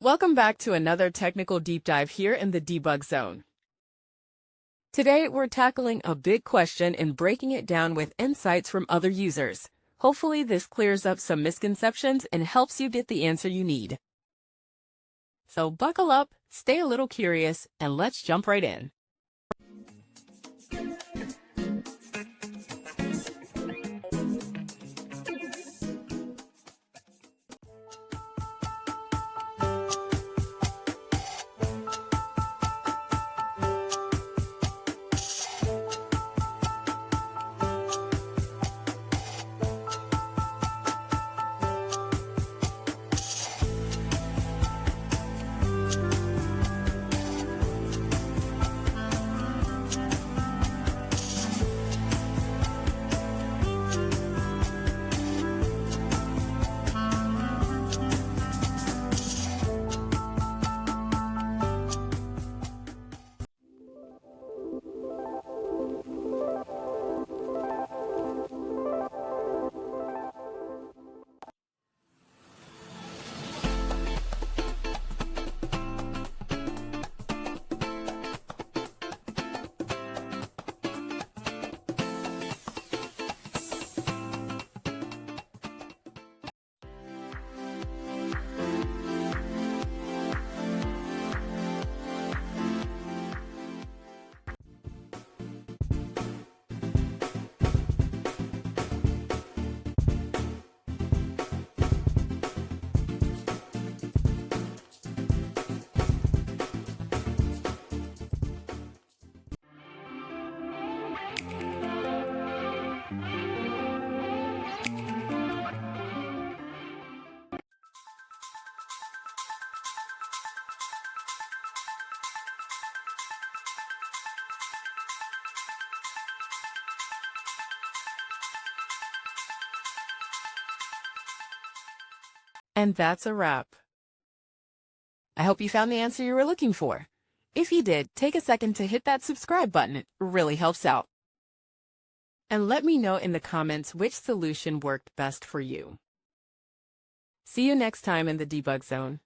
Welcome back to another technical deep dive here in the debug zone. Today, we're tackling a big question and breaking it down with insights from other users. Hopefully, this clears up some misconceptions and helps you get the answer you need. So buckle up, stay a little curious, and let's jump right in. And that's a wrap. I hope you found the answer you were looking for. If you did, take a second to hit that subscribe button. It really helps out. And let me know in the comments which solution worked best for you. See you next time in the debug zone.